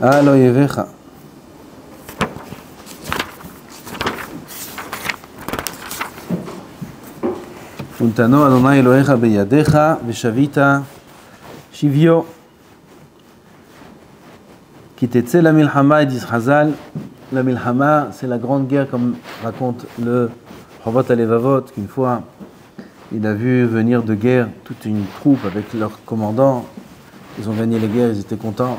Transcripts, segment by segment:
Alo yevecha. Untano Adonai Elohecha beyadecha veshavita shivyo. Kitetse la milchama, dit Chazal. La milchama, c'est la grande guerre, comme raconte le Chovot HaLevavot, qu'une fois il a vu venir de guerre toute une troupe avec leur commandant. Ils ont gagné les guerres, ils étaient contents.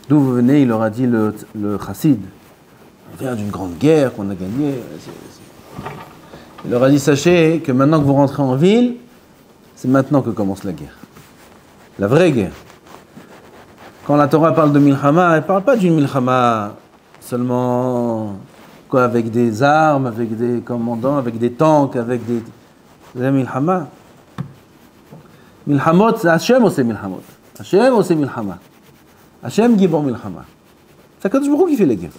D'où vous venez, il leur a dit le chassid. On vient d'une grande guerre qu'on a gagnée. Il leur a dit, sachez que maintenant que vous rentrez en ville, c'est maintenant que commence la guerre. La vraie guerre. Quand la Torah parle de milchama, elle ne parle pas d'une milchama seulement quoi, avec des armes, avec des commandants, avec des tanks, avec des... C'est milchama. Milchamot, c'est Hachem ou c'est milchamot? Hachem ou c'est milchama? Hachem Gibor milchama. C'est Akadosh Baruch Hu qui fait les guerres.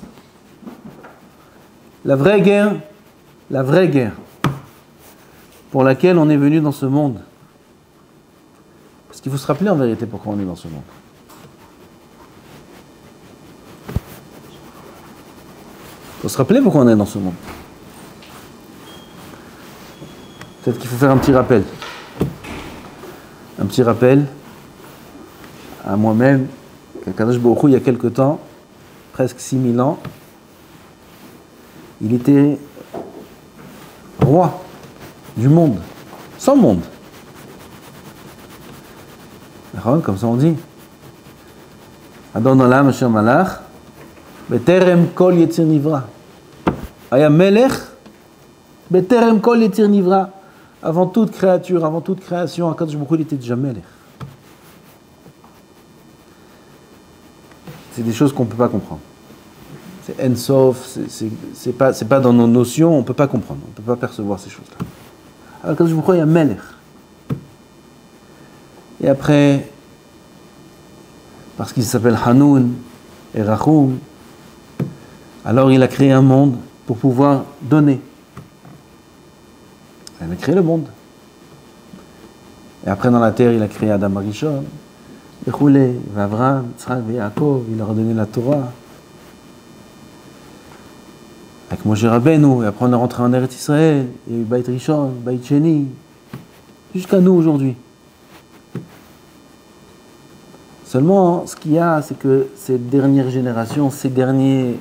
La vraie guerre pour laquelle on est venu dans ce monde. Parce qu'il faut se rappeler en vérité pourquoi on est dans ce monde. Il faut se rappeler pourquoi on est dans ce monde. Peut-être qu'il faut faire un petit rappel. Un petit rappel à moi-même qu'Akadosh Baruch Hu, il y a quelque temps, presque 6000 ans, il était roi du monde, sans monde. Comme ça on dit. Adon Olam Asher Malach, Beterem Kol Yetzir Nivra. Aya Melech, Beterem Kol Yetzir Nivra. Avant toute créature, avant toute création, Akadosh Baruch Hu, il était déjà Melech. C'est des choses qu'on ne peut pas comprendre. C'est Ensof, c'est pas dans nos notions, on ne peut pas comprendre, on ne peut pas percevoir ces choses-là. Alors Akadosh Baruch Hu, il y a Melech. Et après, parce qu'il s'appelle Hanoun et Rachum, alors il a créé un monde pour pouvoir donner. Il a créé le monde. Et après, dans la terre, il a créé Adam Arishon, Bechoulé, Avraham, Yitzhak, Yaakov, il leur a donné la Torah. Avec Moshe Rabbeinu, et après on est rentré en Eretz Israël, il y a eu Beit Rishon, Beit Sheni, jusqu'à nous aujourd'hui. Seulement, ce qu'il y a, c'est que ces dernières générations, ces dernières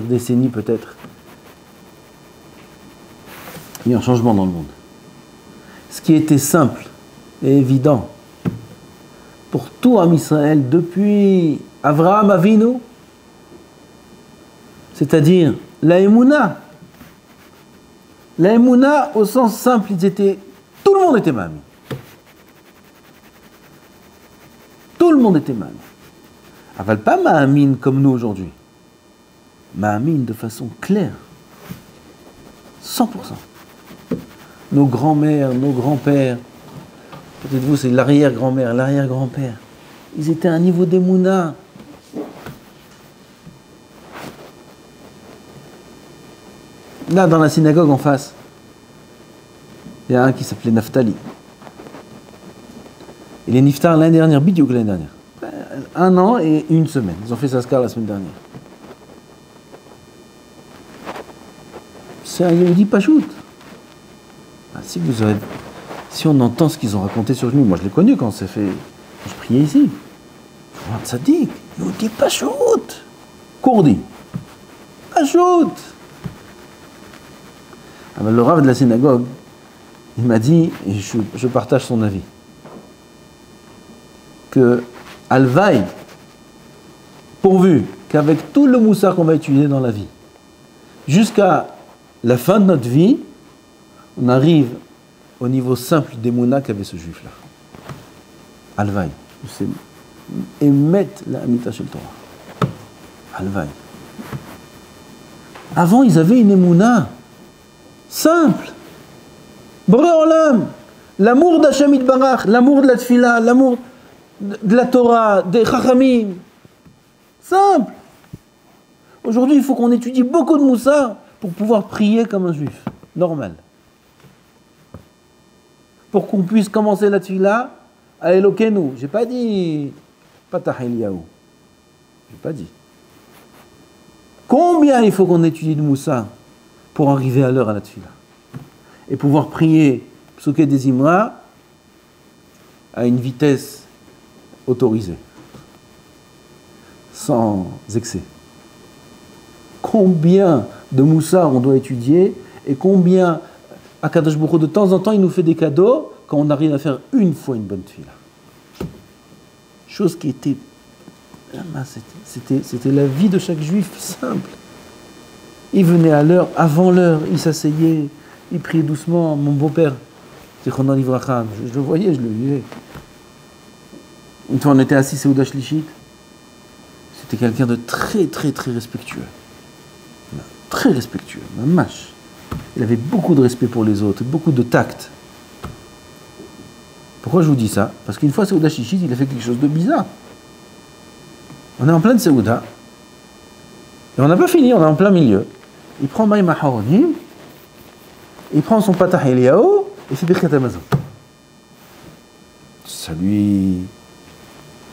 décennies peut-être, il y a un changement dans le monde. Ce qui était simple et évident pour tout Am Israël depuis Avraham Avinu, c'est-à-dire la Emouna. La Emouna, au sens simple, tout le monde était Mahami. Tout le monde était Mahami. Aval pas Mahamin comme nous aujourd'hui. Mahamin de façon claire. 100%. Nos grands-mères, nos grands-pères, peut-être vous, c'est l'arrière-grand-mère, l'arrière-grand-père. Ils étaient à un niveau d'Emouna. Là, dans la synagogue en face, il y a un qui s'appelait Naftali. Il est niftar l'année dernière, bidiouk l'année dernière. 1 an et 1 semaine. Ils ont fait Saskar la semaine dernière. C'est un Yehudi Pachout. Si on entend ce qu'ils ont raconté sur lui, moi je l'ai connu quand c'est fait. Je priais ici. Je Tzadik, Yehudi Pachout. Kourdi. Pachout. Alors, le rav de la synagogue, il m'a dit, et je partage son avis, que Alvaï, pourvu qu'avec tout le moussard qu'on va utiliser dans la vie, jusqu'à la fin de notre vie, on arrive au niveau simple d'Emouna qu'avait ce juif-là. Alvaï. C'est émettre la Amita Shel Torah. Alvaï. Avant, ils avaient une Emouna simple. Boré Olam. L'amour d'Hashem Yitbarach, l'amour de la Tfila, l'amour de la Torah, des Chachamim. Simple. Aujourd'hui, il faut qu'on étudie beaucoup de moussard pour pouvoir prier comme un juif. Normal. Pour qu'on puisse commencer la Tfila à Elokenu. J'ai pas dit Patah Eliyahu. Je n'ai pas dit. Combien il faut qu'on étudie de Moussa pour arriver à l'heure à la tefila et pouvoir prier Psuké des Imra à une vitesse autorisée, sans excès. Combien de Moussa on doit étudier et combien Akadosh Baruch Hu, de temps en temps, il nous fait des cadeaux quand on arrive à faire une fois une bonne tefila. Chose qui était... C'était la vie de chaque juif simple. Il venait à l'heure, avant l'heure, il s'asseyait, il priait doucement. Mon beau-père, je le voyais, je le vivais. Une fois on était assis, c'est Ouda Shlichit. C'était quelqu'un de très, très, très respectueux. Très respectueux, un mâche. Il avait beaucoup de respect pour les autres, beaucoup de tact. Pourquoi je vous dis ça? Parce qu'une fois, Seouda Shlichit, il a fait quelque chose de bizarre. On est en pleine Seouda, et on n'a pas fini, on est en plein milieu. Il prend Maïm Aharonim, il prend son Patah Eliyahu, et fait Birkat Hamazon. Ça lui...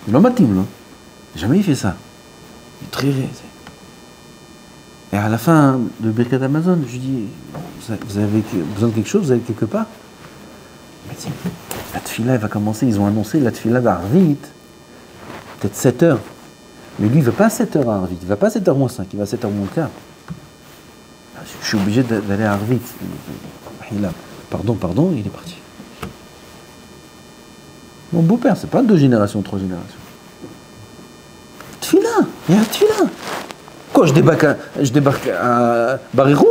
Il en matim, là. Jamais il fait ça. Il est très ré. Et à la fin de Birkat Hamazon, je lui dis, vous avez besoin de quelque chose, vous avez quelque part? Il m'a dit, la tefila, elle va commencer, ils ont annoncé la tefila d'Arvit, peut-être 7 heures. Mais lui, il ne va pas à 7h à Arvit, il ne va pas à 7h moins 5, il va à 7h moins 15. Je suis obligé d'aller à Arvit. Pardon, il est parti. Mon beau-père, c'est pas 2 générations, 3 générations. Tfila, il y a un tfila. Quoi, je débarque à Barirou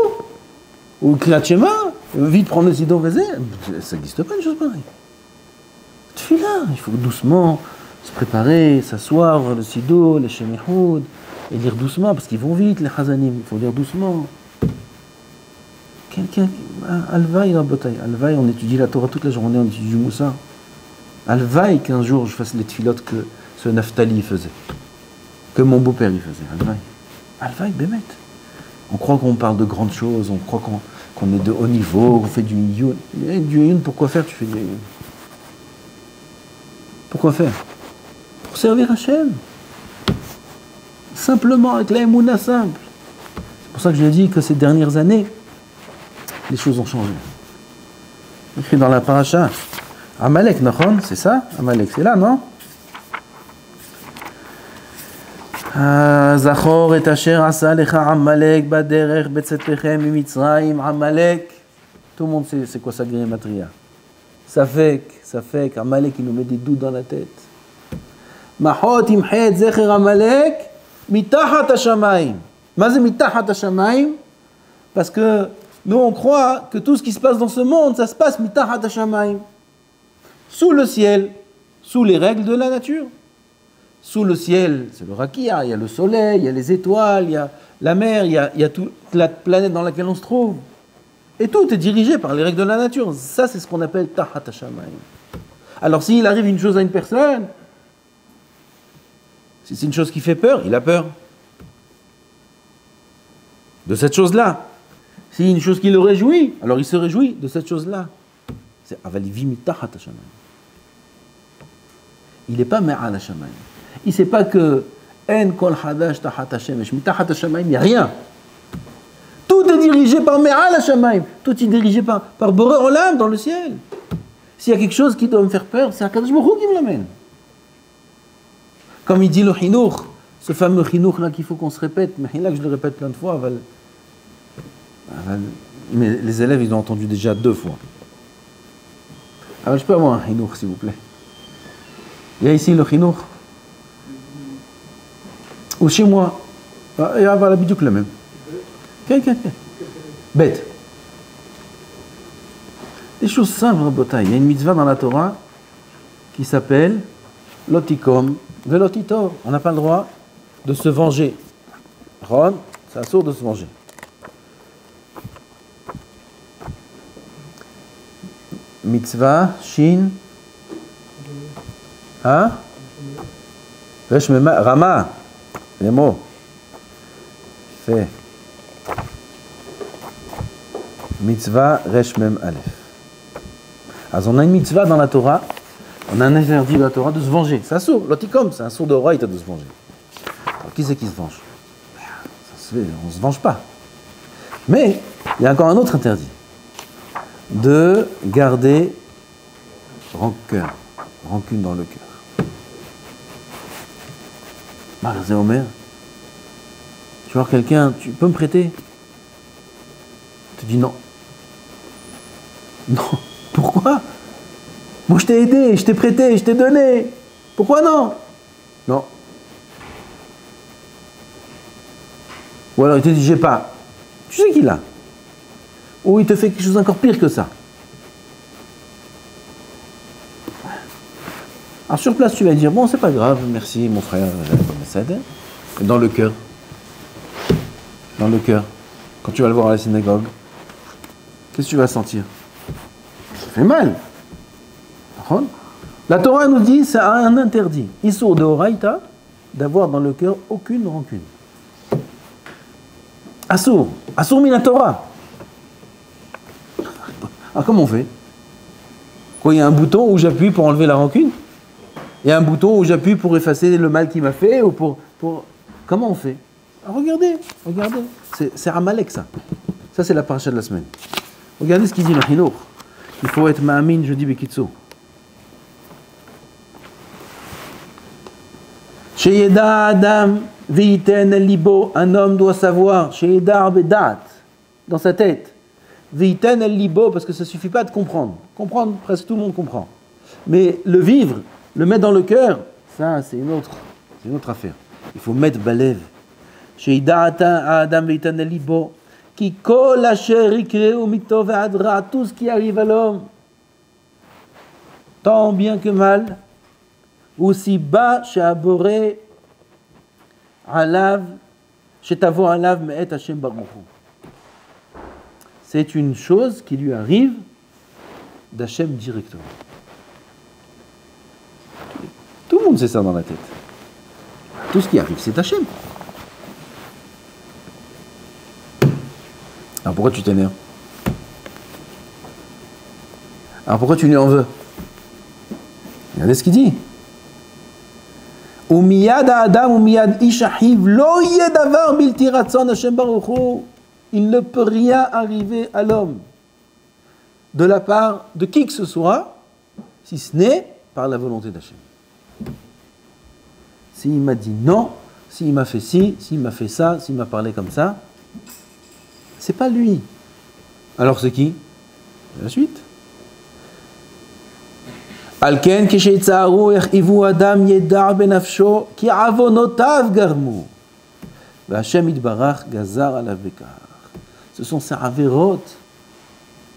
ou Kriyat Shema, vite prendre le sidon vezé, ça n'existe pas une chose pareille. Tfila, il faut doucement se préparer, s'asseoir, voir le sido, les shemihoud, et lire doucement, parce qu'ils vont vite, les chazanim, il faut lire doucement. Alvaï, Alvaï, on étudie la Torah toute la journée, on étudie du Moussa. Alvaï, qu'un jour je fasse les tfilotes que ce Naftali faisait, que mon beau-père il faisait. Alvaï. Alvaï, Bémet. On croit qu'on parle de grandes choses, on croit qu'on est de haut niveau, qu'on fait du youn. Du youn, pourquoi faire? Tu fais du youn. Pourquoi faire? Pour servir Hachem. Simplement, avec la émouna simple. C'est pour ça que je dis que ces dernières années, les choses ont changé. Écrit dans la paracha, Amalek, Nachon, c'est ça? Amalek, c'est là, non? Zachor et asher asa lecha Amalek baderech betzetechem mimitzrayim Amalek. Tout le monde sait c'est quoi ça gématria. Ça fait Amalek il nous met des doutes dans la tête. Mahot imchet zecher Amalek mitachat hashamayim. Mazé mitachat hashamayim? Parce que nous on croit que tout ce qui se passe dans ce monde, ça se passe mitachat hashamayim. Sous le ciel, sous les règles de la nature. Sous le ciel, c'est le rakia, il y a le soleil, il y a les étoiles, il y a la mer, il y a toute la planète dans laquelle on se trouve. Et tout est dirigé par les règles de la nature. Ça, c'est ce qu'on appelle Tahat Hashamayim. Alors, s'il arrive une chose à une personne, si c'est une chose qui fait peur, il a peur de cette chose-là. Si une chose qui le réjouit, alors il se réjouit de cette chose-là. C'est Avalivim Tahat Hashamayim. Il n'est pas Me'al Hashamayim. Il ne sait pas que En Kol Hadash Tahat Hashemesh, Tahat Hashamayim, il n'y a rien. Tout est dirigé par Me'al Hashamayim. Tout est dirigé par Boré Olam dans le ciel. S'il y a quelque chose qui doit me faire peur, c'est Akadosh Baruch Hu qui me l'amène. Comme il dit le Chinour, ce fameux Chinour là qu'il faut qu'on se répète, mais là que je le répète plein de fois, mais les élèves ils l'ont entendu déjà 2 fois. Alors je peux avoir un Chinour s'il vous plaît. Il y a ici le Chinour. Ou chez moi. Il y a la bidouque la même. Quelqu'un. Bête. Des choses simples, Rabotai. Il y a une mitzvah dans la Torah qui s'appelle Lotikom Velotitor. On n'a pas le droit de se venger. Ron, c'est un sourd de se venger. Mitzvah, Shin. Hein? Rama. Les mots. Fait. Mitzvah, Resh Mem Aleph. Alors on a une mitzvah dans la Torah On a un interdit de la Torah de se venger. C'est un sourd, l'otikom, c'est un sourd de Horaïta de se venger. Alors, qui c'est qui se venge? On ne se venge pas. Mais il y a encore un autre interdit. De garder rancune dans le cœur. Marzé Omer, tu vois quelqu'un, tu peux me prêter? Tu dis non. Non. Pourquoi? Moi je t'ai aidé, je t'ai prêté, je t'ai donné. Pourquoi non? Non. Ou alors il te dit j'ai pas. Tu sais qu'il a. Ou il te fait quelque chose encore pire que ça. Alors sur place tu vas dire bon c'est pas grave, merci mon frère, dans le cœur. Dans le cœur. Quand tu vas le voir à la synagogue, qu'est-ce que tu vas sentir? Ça fait mal. La Torah nous dit c'est un interdit. Issour de Horaïta d'avoir dans le cœur aucune rancune. Assour mina Torah. Alors comment on fait? Quoi, il y a un bouton où j'appuie pour enlever la rancune? Il y a un bouton où j'appuie pour effacer le mal qu'il m'a fait ou pour... Comment on fait? Alors regardez. C'est Amalek ça. Ça c'est la paracha de la semaine. Regardez ce qu'il dit le Hinour. Il faut être ma'amin, je dis Bekitso. Sheyeda Adam V'yiten el libo, un homme doit savoir, Sheyeda bedat, dans sa tête. V'yiten el libo, parce que ça ne suffit pas de comprendre. Comprendre, presque tout le monde comprend. Mais le vivre, le mettre dans le cœur, ça c'est une autre affaire. Il faut mettre balev. Sheyeda Adam V'yiten el libo, qui kol asher ikreu mito ve'adra, tout ce qui arrive à l'homme, tant bien que mal, aussi bas she'aboré alav shetavo alav me'et Hashem baruch hu. C'est une chose qui lui arrive d'Hachem directement. Tout le monde sait ça dans la tête. Tout ce qui arrive, c'est Hachem. Alors pourquoi tu t'énerves? Alors pourquoi tu lui en veux? Regardez ce qu'il dit. Umiyad Adam umiyad ish ahiv lo yeh davar bilti ratzon Hashem baruch hu. Il ne peut rien arriver à l'homme de la part de qui que ce soit, si ce n'est par la volonté d'Hachem. S'il m'a dit non, s'il m'a fait ci, s'il m'a fait ça, s'il m'a parlé comme ça, c'est pas lui. Alors c'est qui? La suite. Alken kisheitzaru echivu adam yedar benafsho ki avonotav garmu. Hashem itbarach gazar alav bekar. Ce sont ces avérotes,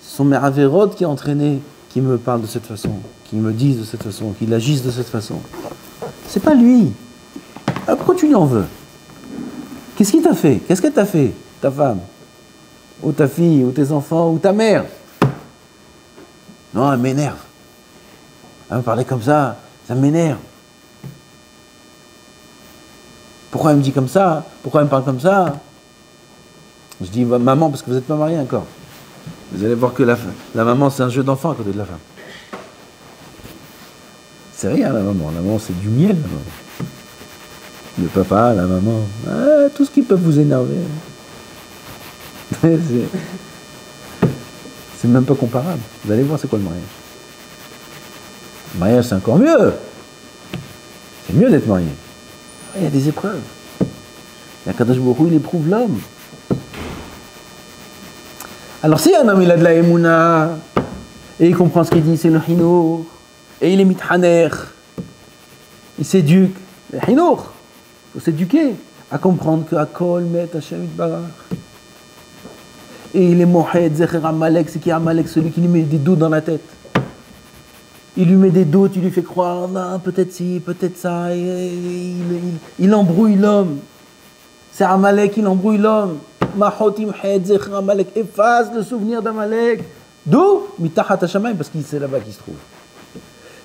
ce sont mes avérotes qui ont entraîné, qui me parlent de cette façon, qui me disent de cette façon, qui agissent de cette façon. C'est pas lui. Alors pourquoi tu lui en veux? Qu'est-ce qu'il t'a fait? Qu'est-ce qu'elle t'a fait, ta femme? Ou ta fille, ou tes enfants, ou ta mère? Non, elle m'énerve. Elle me parlait comme ça m'énerve. Pourquoi elle me dit comme ça? Pourquoi elle me parle comme ça? Je dis maman parce que vous n'êtes pas mariés encore. Vous allez voir que la maman c'est un jeu d'enfant à côté de la femme. C'est rien la maman c'est du miel. La maman. Le papa, la maman, tout ce qui peut vous énerver. C'est même pas comparable. Vous allez voir c'est quoi le mariage. Le mariage c'est encore mieux. C'est mieux d'être marié. Il y a des épreuves. Il y a Kadosh Baruch Hu, il éprouve l'homme. Alors si un homme il a de la émouna, et il comprend ce qu'il dit, c'est le hinour, et il est mithaner, il s'éduque, le hinour, il faut s'éduquer à comprendre que Akol met Hashem itbarach. Et il est mohed, zecher Amalek, c'est qui Amalek, celui qui lui met des doutes dans la tête. Il lui met des doutes, il lui fait croire, non, peut-être ci, peut-être ça, il embrouille l'homme. C'est Amalek, il embrouille l'homme. Mahotim hed zecher Amalek, efface le souvenir d'Amalek. D'où? Mitachat Hashamayim, parce qu'il c'est là-bas qu'il se trouve.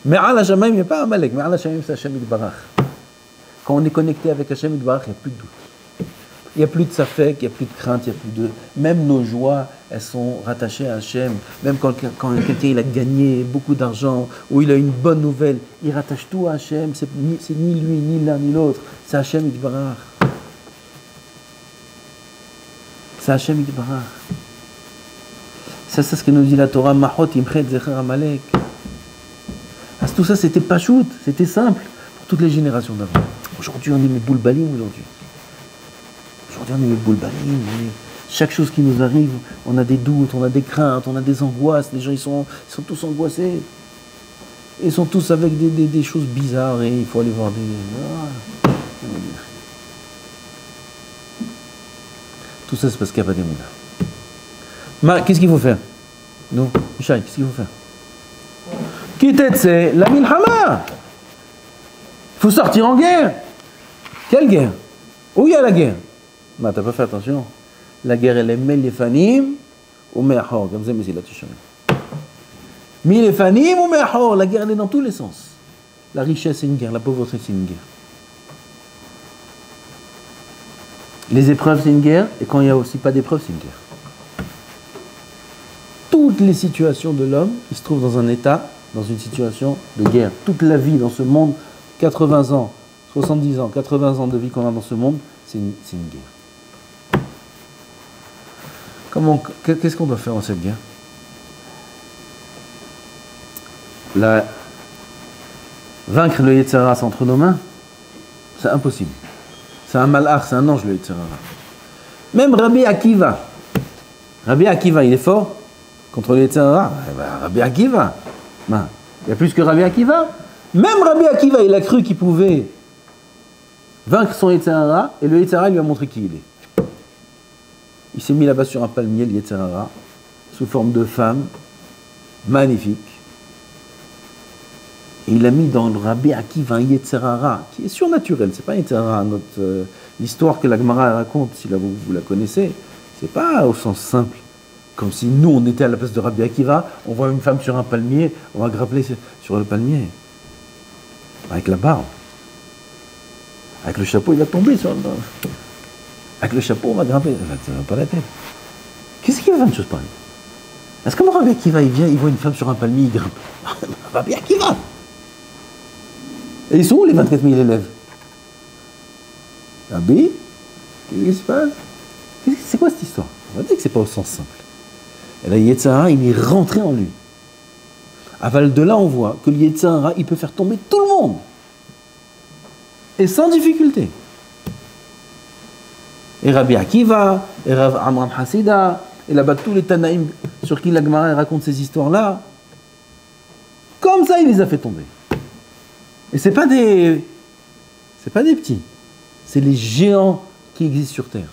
Mais Al Hashamayim, il n'y a pas Amalek, mais Al Hashamayim, c'est Hashem itbarach. Quand on est connecté avec Hashem itbarach, il n'y a plus de doute. Il Il n'y a plus de safek, il n'y a plus de crainte, il n'y a plus de... Même nos joies, elles sont rattachées à Hachem. Même quand quelqu'un il a gagné beaucoup d'argent, ou il a une bonne nouvelle, il rattache tout à Hachem. C'est ni lui, ni l'un, ni l'autre. C'est Hachem Yitbarach. C'est Hachem Yitbarach. C'est ce que nous dit la Torah, Mahot imchet zecher Amalek. Tout ça, c'était pas shoot, c'était simple pour toutes les générations d'avant. Aujourd'hui, on est mes boulbalim aujourd'hui. Aujourd'hui, on est mes boulbalim. Chaque chose qui nous arrive, on a des doutes, on a des craintes, on a des angoisses. Les gens, ils sont tous angoissés. Ils sont tous avec des choses bizarres et il faut aller voir des... Tout ça, c'est parce qu'il n'y a pas des moulins. Qu'est-ce qu'il faut faire? Nous, Michel, qu'est-ce qu'il faut faire? Quittez la milhama. Il faut sortir en guerre. Quelle guerre? Où il y a la guerre? Bah, t'as pas fait attention. La guerre, elle est Melefanim ou Me'achor. Comme ça, mais c'est là, tu changes. Melefanim ou Me'achor. La guerre, elle est dans tous les sens. La richesse, c'est une guerre. La pauvreté, c'est une guerre. Les épreuves, c'est une guerre. Et quand il n'y a aussi pas d'épreuves, c'est une guerre. Toutes les situations de l'homme, il se trouve dans un état, dans une situation de guerre. Toute la vie dans ce monde, 80 ans, 70 ans, 80 ans de vie qu'on a dans ce monde, c'est une guerre. Qu'est-ce qu'on doit faire dans cette guerre? Vaincre le Yetzer Hara, c'est entre nos mains? C'est impossible. C'est un malach, c'est un ange le Yetzer Hara. Même Rabbi Akiva, il est fort contre le Yetzer Hara. Rabbi Akiva, il y a plus que Rabbi Akiva. Même Rabbi Akiva, il a cru qu'il pouvait vaincre son Yetzer Hara, et le Yetzer Hara lui a montré qui il est. Il s'est mis là-bas sur un palmier, le Yetzer Hara, sous forme de femme, magnifique. Et il a mis dans le Rabbi Akiva un Yetzer Hara, qui est surnaturel. C'est pas un Yetzer Hara. L'histoire que la Gemara raconte, si vous la connaissez, c'est pas au sens simple. Comme si nous, on était à la place de Rabbi Akiva, on voit une femme sur un palmier, on va grimper sur le palmier. Avec la barbe. Avec le chapeau, il va tomber sur le... Avec le chapeau, on va grimper. Ça va pas la tête. Qu'est-ce qu'il y a une chose pareille? Est-ce que Rabbi Akiva, il vient, il voit une femme sur un palmier, il grimpe? Rabbi Akiva! Et ils sont où les 24 000 élèves? Rabbi? Qu'est-ce qui se passe? C'est quoi cette histoire? On va dire que c'est pas au sens simple. Et là, Yetzer Hara, il est rentré en lui. Aval de là, on voit que le Yetzer Hara, il peut faire tomber tout le monde. Et sans difficulté. Et Rabbi Akiva, et Rav Amram Hassida, et là-bas tous les Tanaïm sur qui la Gemara raconte ces histoires-là, comme ça, il les a fait tomber. Et c'est pas des petits. C'est les géants qui existent sur Terre.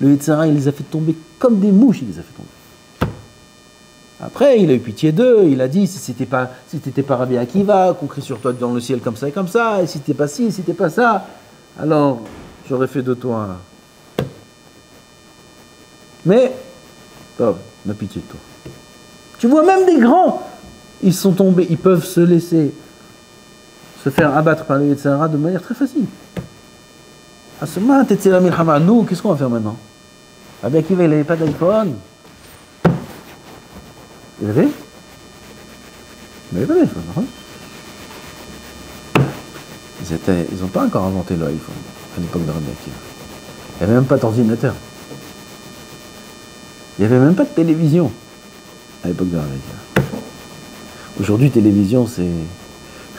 Le Yetzer Hara, il les a fait tomber comme des mouches, il les a fait tomber. Après, il a eu pitié d'eux, il a dit, si t'étais pas Rabbi Akiva, qu'on crie sur toi dans le ciel comme ça, et si t'étais pas ci, si t'étais pas ça, alors j'aurais fait de toi. Mais, oh, ma pitié de toi. Tu vois, même des grands, ils sont tombés, ils peuvent se laisser se faire abattre par le Yetzer Hara de manière très facile. À ce moment, nous, qu'est-ce qu'on va faire maintenant? Rabbi Akiva, il n'avait pas d'iPhone. Il avait? Il n'avait pas d'iPhone, non? Ils n'ont pas encore inventé l'iPhone à l'époque de Rabbi Akiva. Il n'y avait même pas d'ordinateur. Il n'y avait même pas de télévision à l'époque de Rabbi Akiva. Aujourd'hui, télévision, c'est...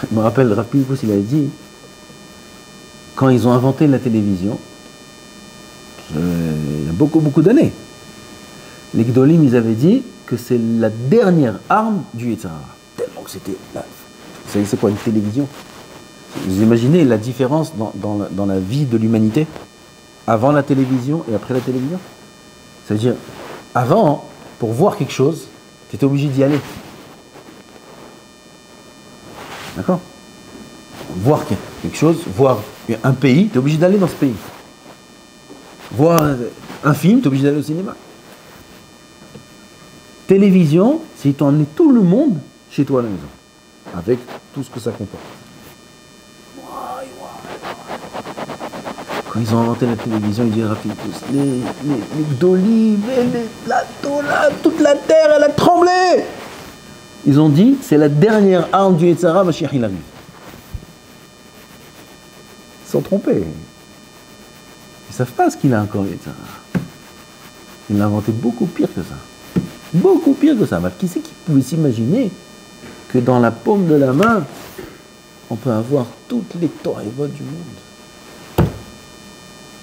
Je me rappelle, Rav Pilippus, il avait dit, quand ils ont inventé la télévision, il y a beaucoup d'années, les Gdolim, ils avaient dit que c'est la dernière arme du Yetzer Hara. Tellement que c'était... Vous savez, c'est quoi une télévision? Vous imaginez la différence dans la vie de l'humanité avant la télévision et après la télévision? Ça veut dire, avant, pour voir quelque chose, tu étais obligé d'y aller. D'accord? Voir quelque chose, voir un pays, tu es obligé d'aller dans ce pays. Voir un film, tu es obligé d'aller au cinéma. Télévision, c'est ils t'ont emmené tout le monde chez toi à la maison, avec tout ce que ça comporte. Quand ils ont inventé la télévision, ils disaient rapidement, les Gdolim, les plateaux là, toute la terre, elle a tremblé. Ils ont dit, c'est la dernière arme du Yetzer Hara, Mashiach il arrive. Ils sont trompés. Ils ne savent pas ce qu'il a encore, le Yetzer Hara. Il l'a inventé beaucoup pire que ça. Beaucoup pire que ça. Mais qui c'est qui pouvait s'imaginer que dans la paume de la main, on peut avoir toutes les torévotes du monde,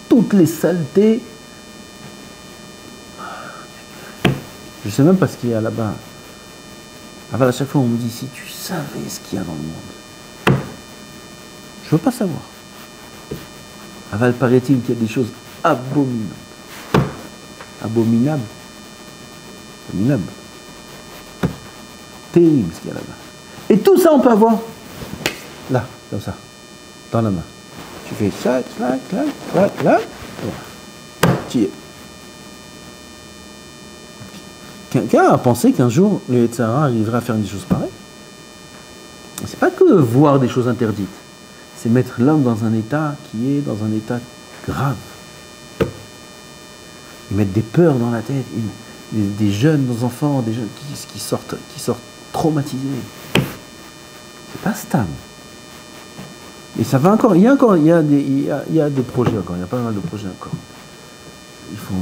toutes les saletés. Je ne sais même pas ce qu'il y a là-bas. À chaque fois, on me dit, si tu savais ce qu'il y a dans le monde. Je ne veux pas savoir. Aval, paraît-il qu'il y a des choses abominables. Abominables. Abominables. Terrible ce qu'il y a là-bas. Et tout ça, on peut avoir là, comme ça, dans la main. Tu fais ça, là, là, là, là, voilà. Tu y es. Quelqu'un a pensé qu'un jour, le Yetzer Hara arriverait à faire des choses pareilles. C'est pas que voir des choses interdites. C'est mettre l'homme dans un état qui est dans un état grave. Ils mettent des peurs dans la tête. Des jeunes, nos enfants, des jeunes qui sortent traumatisés. C'est pas stable. Et ça va encore. Il y a des projets encore. Il y a pas mal de projets encore. Il faut.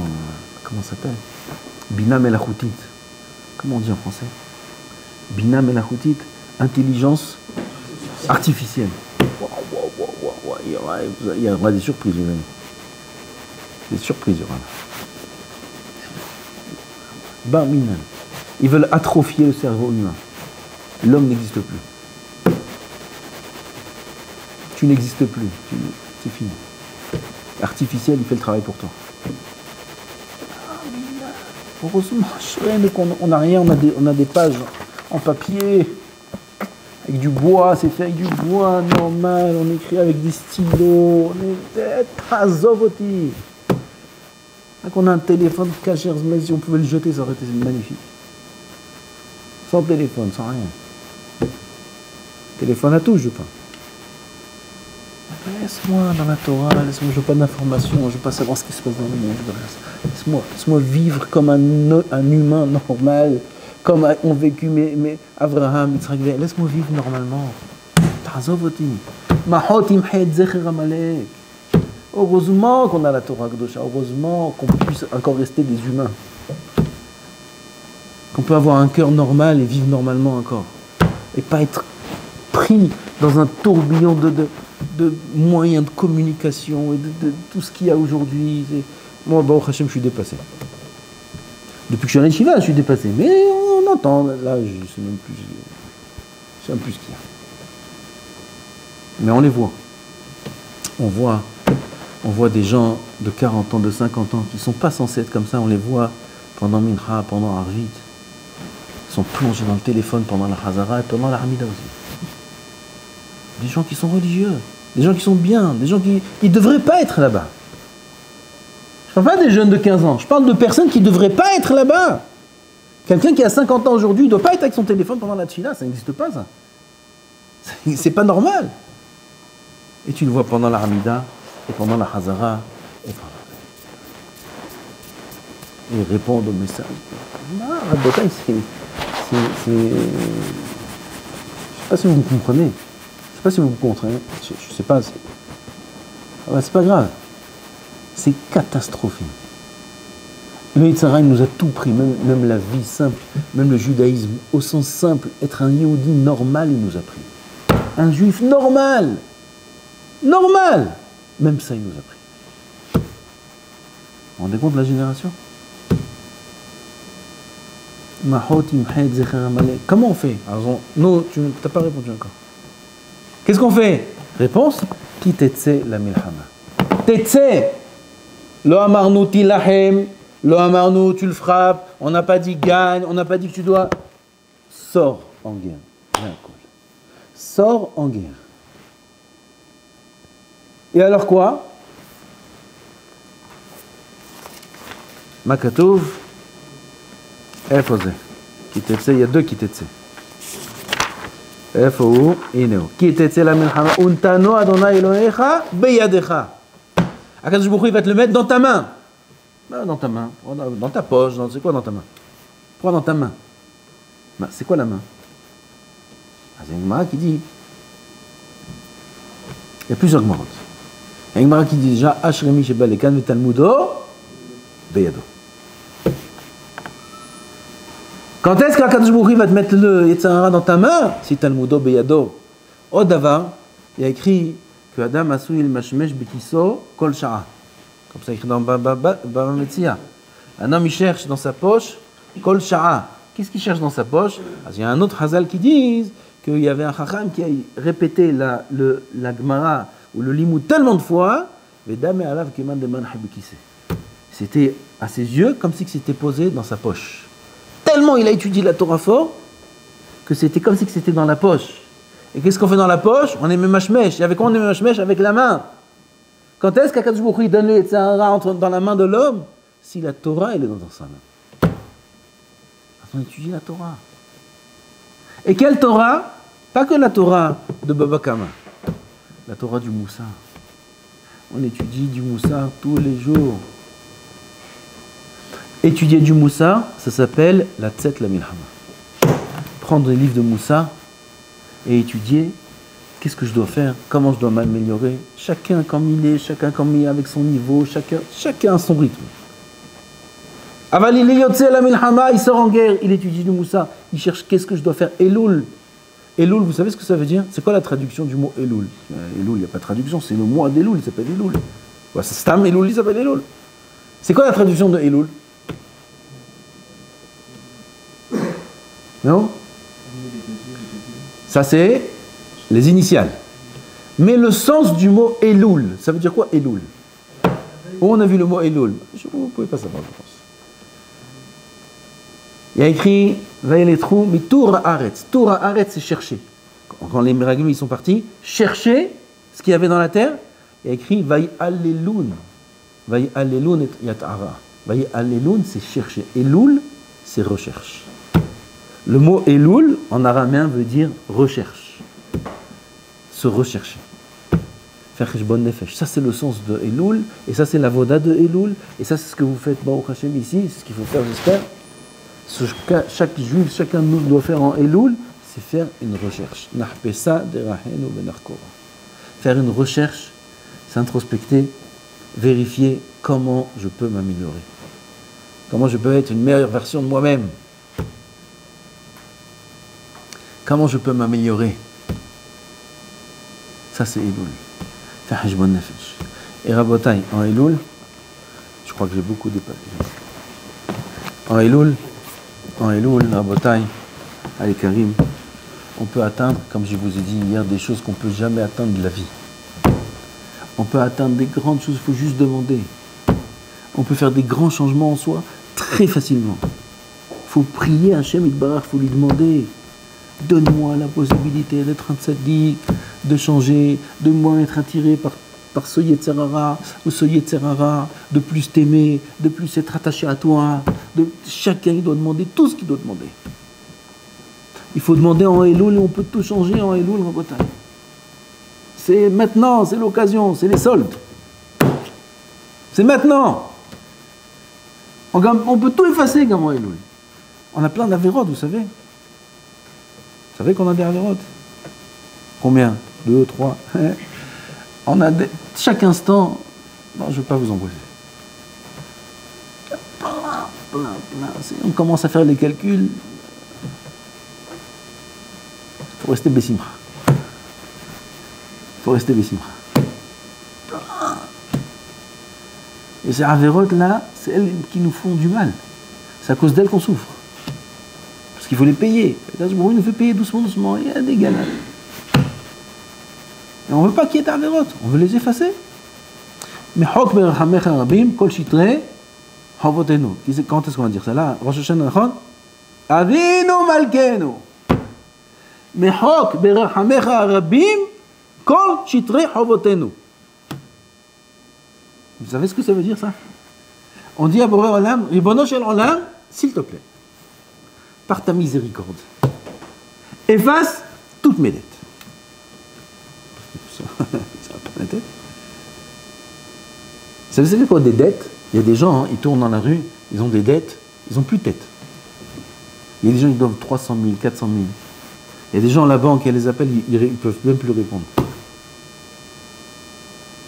Comment ça s'appelle? Bina Melachutit. Comment on dit en français? Bina Melachutit, intelligence artificielle. Il y aura des surprises, les amis. Des surprises, il y aura. Barminan. Ils veulent atrophier le cerveau humain. L'homme n'existe plus. Tu n'existes plus. C'est fini. Artificiel, il fait le travail pour toi. Heureusement, on n'a rien, on a des pages en papier, avec du bois, c'est fait avec du bois normal, on écrit avec des stylos, on est Azovoti. On a un téléphone caché, mais si on pouvait le jeter, ça aurait été magnifique. Sans téléphone, sans rien. Téléphone à touche, je pense. Laisse-moi dans la Torah, laisse-moi, je veux pas d'informations, je veux pas savoir ce qui se passe dans le monde. Laisse-moi vivre comme un humain normal, comme ont vécu mes Abraham, Yitzhak, laisse-moi vivre normalement. Heureusement qu'on a la Torah Kedosha, heureusement qu'on puisse encore rester des humains. Qu'on peut avoir un cœur normal et vivre normalement encore. Et pas être pris dans un tourbillon de moyens de communication et de tout ce qu'il y a aujourd'hui. Moi, Baruch Hashem, je suis dépassé. Depuis que je suis en Yeshiva, je suis dépassé. Mais on entend, là, je ne sais même plus ce qu'il y a. Mais on les voit. On voit des gens de 40 ans, de 50 ans, qui ne sont pas censés être comme ça. On les voit pendant Mincha, pendant Arvit. Ils sont plongés dans le téléphone pendant la Hazara et pendant la Hamida aussi. Des gens qui sont religieux, des gens qui sont bien, des gens qui ne devraient pas être là-bas. Je ne parle pas des jeunes de 15 ans, je parle de personnes qui ne devraient pas être là-bas. Quelqu'un qui a 50 ans aujourd'hui ne doit pas être avec son téléphone pendant la tchila, ça n'existe pas ça. C'est pas normal. Et tu le vois pendant la Hamida, et pendant la Hazara, et ils répondent aux messages. La bataille, je ne sais pas si vous me comprenez. Je ne sais pas si vous me comprenez. Je ne sais pas. C'est pas grave. C'est catastrophique. Le Yetzer Hara nous a tout pris, même la vie simple, même le judaïsme, au sens simple, être un Yehudi normal, il nous a pris. Un juif normal. Normal. Même ça, il nous a pris. Vous vous rendez compte de la génération? Comment on fait? Alors, non, tu n'as pas répondu encore. Qu'est-ce qu'on fait? Réponse, Ki tetse la milhama. Tetse. Lo amarnu tilahem. Lo amarnu, tu le frappes. On n'a pas dit gagne. On n'a pas dit que tu dois. Sors en guerre. Sors en guerre. Et alors quoi? Makatouv. Il y a deux qui t'étaient. Qui t'étaient la milchama. Untano Adonai Elohecha beyadecha. Akadosh Baruch Hu, il va te le mettre dans ta main. Dans ta main, dans ta poche, c'est quoi dans ta main? Prends dans ta main. C'est quoi la main? C'est une Gemara qui dit, il y a plusieurs Gemarotes. Il y a une Gemara qui dit déjà, Ashremi Shebal Ekan Vetalmudo Beyado. Quand est-ce qu'Akadosh Baruch Hu va te mettre le Yetzer Hara dans ta main? Si Talmudo Beyado. Au Davar, il y a écrit que Adam Asou il Mashmesh Bekiso Kol Shara. Comme ça écrit dans Baba Metzia. Un homme il cherche dans sa poche Kol Shara. Qu'est-ce qu'il cherche dans sa poche? Il y a un autre Hazal qui dit qu'il y avait un Chacham qui a répété la Gemara ou le Limoud tellement de fois, c'était à ses yeux comme si c'était posé dans sa poche. Tellement il a étudié la Torah fort que c'était comme si c'était dans la poche. Et qu'est-ce qu'on fait dans la poche? On est memashmesh. Et avec quoi on est memashmesh? Avec la main. Quand est-ce qu'Akadosh Baruch Hu donne le Yetzer Hara dans la main de l'homme? Si la Torah elle est dans sa main. On étudie la Torah. Et quelle Torah? Pas que la Torah de Baba Kama. La Torah du Moussar. On étudie du Moussar tous les jours. Étudier du Moussar, ça s'appelle la Tzet la Milhama. Prendre les livres de Moussar et étudier qu'est-ce que je dois faire, comment je dois m'améliorer. Chacun comme il est, chacun comme il est avec son niveau, chacun à son rythme. Avalili Yotze la Milhama, il sort en guerre, il étudie du Moussar, il cherche qu'est-ce que je dois faire. Elul. Elul, vous savez ce que ça veut dire? C'est quoi la traduction du mot Elul? Elul, il n'y a pas de traduction, c'est le mois d'Elul, il s'appelle Elul. Ouais, c'est Stam Elul, il s'appelle Elul. C'est quoi la traduction de Elul? Non? Ça c'est les initiales. Mais le sens du mot Elul, ça veut dire quoi Elul? Où on a vu le mot Elul? Vous ne pouvez pas savoir, je pense. Il y a écrit Vaïle trou, mais Tour Haaretz. Tour Haaretz, c'est chercher. Quand les Meraglim ils sont partis, chercher ce qu'il y avait dans la terre. Il y a écrit Vaï Alleloun. Vaï Alleloun et Yatara. Vaï Alleloun, c'est chercher. Elul, c'est recherche. Le mot Elul, en araméen, veut dire recherche. Se rechercher. Faire Cheshbon Nefesh. Ça, c'est le sens de Elul. Et ça, c'est la voda de Elul. Et ça, c'est ce que vous faites, Baruch Hashem, ici. C'est ce qu'il faut faire, j'espère. Chaque juif, chacun de nous doit faire en Elul, c'est faire une recherche. Faire une recherche, s'introspecter, vérifier comment je peux m'améliorer. Comment je peux être une meilleure version de moi-même. Comment je peux m'améliorer. Ça c'est Elul. Faire Heshbon Nefesh. Et Rabotai, en Elul, je crois que j'ai beaucoup dépassé. En Elul, Rabotai, allez Karim, on peut atteindre, comme je vous ai dit hier, des choses qu'on ne peut jamais atteindre de la vie. On peut atteindre des grandes choses, il faut juste demander. On peut faire des grands changements en soi très facilement. Il faut prier Hachem Yitbarach, il faut lui demander. Donne-moi la possibilité d'être un tzaddik, de changer, de moins être attiré par ce Yetzer Hara ou ce Yetzer Hara, de plus t'aimer, de plus être attaché à toi. Chacun il doit demander tout ce qu'il doit demander. Il faut demander en Elul et on peut tout changer en Elul, Rabotai. C'est maintenant, c'est l'occasion, c'est les soldes. C'est maintenant. On peut tout effacer comme en Elul. On a plein d'avérotes, vous savez. Vous savez qu'on a des avérotes? Combien? 2, 3. On a chaque instant. Non, je ne vais pas vous embrouiller. Plein. On commence à faire les calculs. Il faut rester Bessimra. Et ces avérotes là, c'est elles qui nous font du mal. C'est à cause d'elles qu'on souffre. Parce qu'il faut les payer. Il nous fait payer doucement. Il y a des galères. Et on ne veut pas qu'il y ait d'avérotes. On veut les effacer. Mais Hok Berachamecha Rabim, Kol Shitre, Havotenu. Quand est-ce qu'on va dire ça là? Rosh Hashanah Nachon? Avinu Malkenu. Mais Hok Berachamecha Rabim, Kol Shitre, Havotenu. Vous savez ce que ça veut dire ça? On dit à Boré Olam, Ribono Shel Olam, s'il te plaît, par ta miséricorde, efface toutes mes dettes. Ça va pas la tête. Vous savez quoi, des dettes? Il y a des gens, hein, ils tournent dans la rue, ils ont des dettes, ils n'ont plus de tête. Il y a des gens qui doivent 300 000, 400 000. Il y a des gens à la banque, elle les appelle, ils ne peuvent même plus répondre.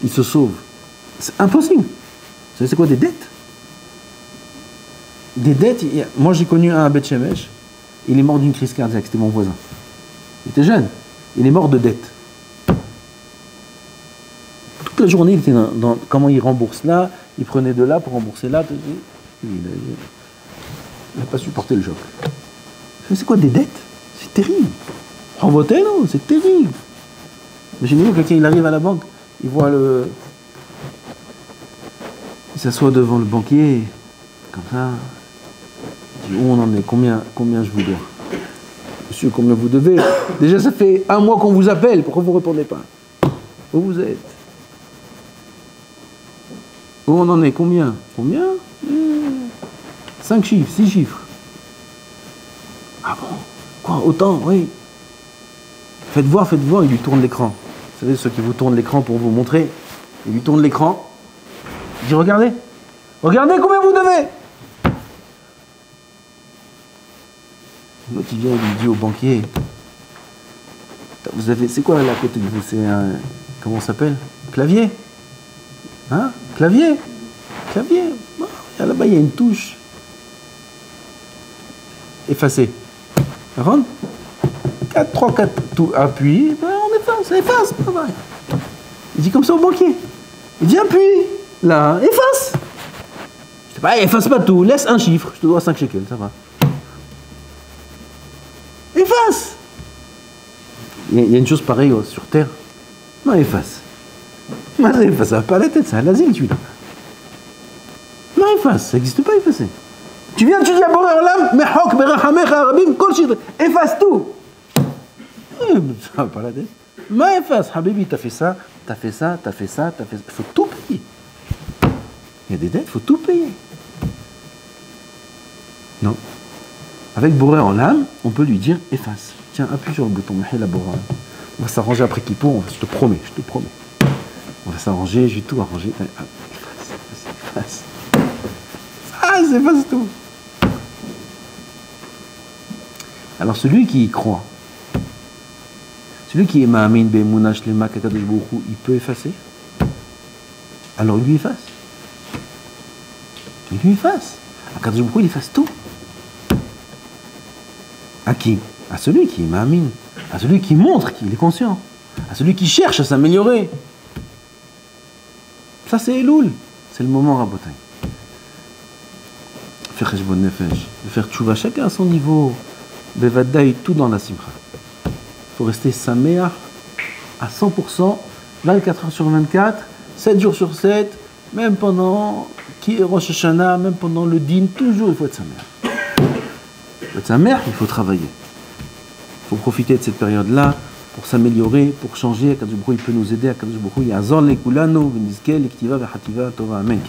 Ils se sauvent. C'est impossible. Vous savez c'est quoi, des dettes? Des dettes, moi j'ai connu un à Beth Shemesh, il est mort d'une crise cardiaque, c'était mon voisin. Il était jeune, il est mort de dettes. Toute la journée, il était dans comment il rembourse là, il prenait de là pour rembourser là. Il n'a pas supporté le choc. C'est quoi des dettes? C'est terrible. Renvoter, non, c'est terrible. Imaginez-vous, quelqu'un il arrive à la banque, il voit il s'assoit devant le banquier, comme ça. Il dit, où on en est? Combien je vous dois? Monsieur, combien vous devez? Déjà, ça fait 1 mois qu'on vous appelle, pourquoi vous ne répondez pas? Où vous êtes? Où on en est? Combien? 5 chiffres, 6 chiffres. Ah bon? Quoi? Autant? Oui. Faites voir, il lui tourne l'écran. Vous savez, ceux qui vous tournent l'écran pour vous montrer, il lui tourne l'écran. Il dit, regardez combien vous devez. L'autre, il vient et lui dit au banquier, vous avez, c'est quoi là à côté de vous? C'est un, comment ça s'appelle? Clavier? Hein? Clavier? Bon, là-bas, il y a une touche. Effacer. 3, 4, tout appuie, on efface. Il dit comme ça au banquier. Il dit appuie, là, efface. Je dis pas, efface pas tout, laisse un chiffre, je te dois 5 shekels, ça va. Efface. Il y a une chose pareille sur Terre. Non, efface. Ça va pas à la tête, c'est un asile, celui-là. Non, efface, ça n'existe pas, effacer. Tu viens, tu dis à Boré Olam, Mehok, Berachamecha, Arabim, Kol Shidre, efface tout. Ça va pas la tête. Mais efface, Habibi, t'as fait ça. Il faut tout payer. Il y a des dettes, il faut tout payer. Non. Avec Boré Olam, on peut lui dire efface. Tiens, appuie sur le bouton, Mehila Boré Olam. On va s'arranger après Kippour, je te promets. On va s'arranger, je vais tout arranger. Efface. Efface tout. Alors celui qui y croit, celui qui est Ma'amin Be'emunah Shlema Kakadosh Baruch Hu, il peut effacer. Alors il lui efface. Kakadosh Baruch Hu, il efface tout. À qui? À celui qui est Ma'amin. À celui qui montre qu'il est conscient. À celui qui cherche à s'améliorer. Ça c'est Elul. C'est le moment Rabotai. Faire Cheshbon Nefesh. Faire Tchouva, chacun à son niveau. Bevadaï, tout dans la simcha. Il faut rester saméach à 100%, 24 heures sur 24, 7 jours sur 7, même pendant Rosh Hashanah, même pendant le din, toujours il faut être saméach. Il faut être saméach, il faut travailler. Il faut profiter de cette période-là pour s'améliorer, pour changer. Akadosh Baruch Hu, il peut nous aider. Akadosh Baruch Hu, Ya'azor lekulanu, v'nizke lektiva v'chativa tova. Amen.